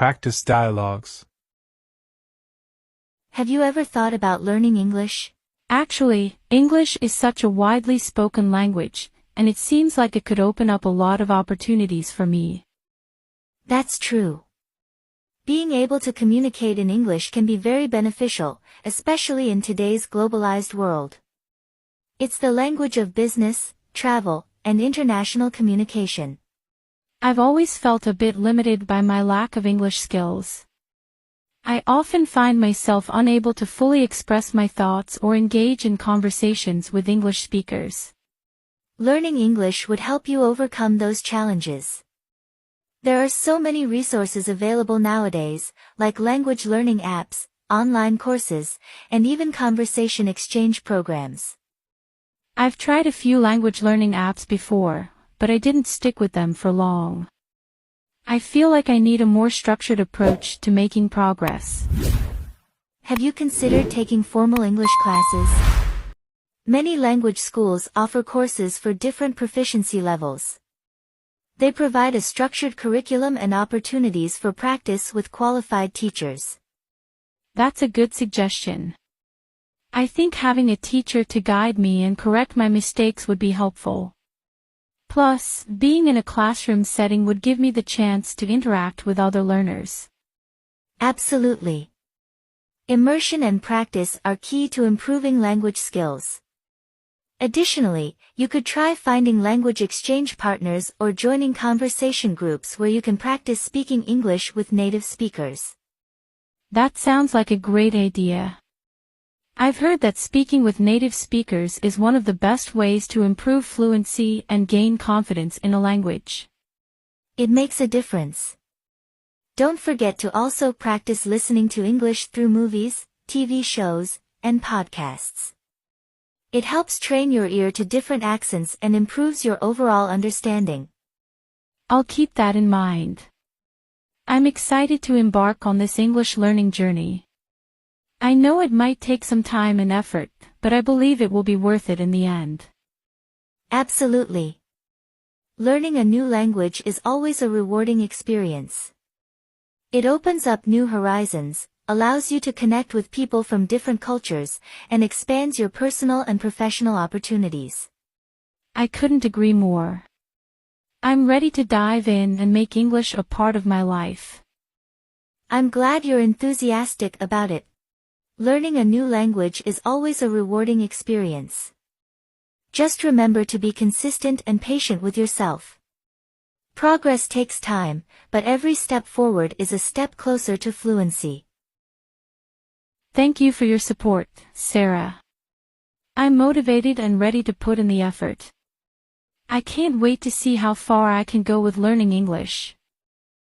practice dialogues. Have you ever thought about learning English? Actually, English is such a widely spoken language, and it seems like it could open up a lot of opportunities for me. That's true. Being able to communicate in English can be very beneficial, especially in today's globalized world. It's the language of business, travel, and international communication. I've always felt a bit limited by my lack of English skills. I often find myself unable to fully express my thoughts or engage in conversations with English speakers. Learning English would help you overcome those challenges. There are so many resources available nowadays, like language learning apps, online courses, and even conversation exchange programs. I've tried a few language learning apps before, but I didn't stick with them for long. I feel like I need a more structured approach to making progress. Have you considered taking formal English classes? Many language schools offer courses for different proficiency levels. They provide a structured curriculum and opportunities for practice with qualified teachers. That's a good suggestion. I think having a teacher to guide me and correct my mistakes would be helpful. Plus, being in a classroom setting would give me the chance to interact with other learners. Absolutely. Immersion and practice are key to improving language skills. Additionally, you could try finding language exchange partners or joining conversation groups where you can practice speaking English with native speakers. That sounds like a great idea. I've heard that speaking with native speakers is one of the best ways to improve fluency and gain confidence in a language. It makes a difference. Don't forget to also practice listening to English through movies, TV shows, and podcasts. It helps train your ear to different accents and improves your overall understanding. I'll keep that in mind. I'm excited to embark on this English learning journey. I know it might take some time and effort, but I believe it will be worth it in the end. Absolutely. Learning a new language is always a rewarding experience. It opens up new horizons, allows you to connect with people from different cultures, and expands your personal and professional opportunities. I couldn't agree more. I'm ready to dive in and make English a part of my life. I'm glad you're enthusiastic about it. Learning a new language is always a rewarding experience. Just remember to be consistent and patient with yourself. Progress takes time, but every step forward is a step closer to fluency. Thank you for your support, Sarah. I'm motivated and ready to put in the effort. I can't wait to see how far I can go with learning English.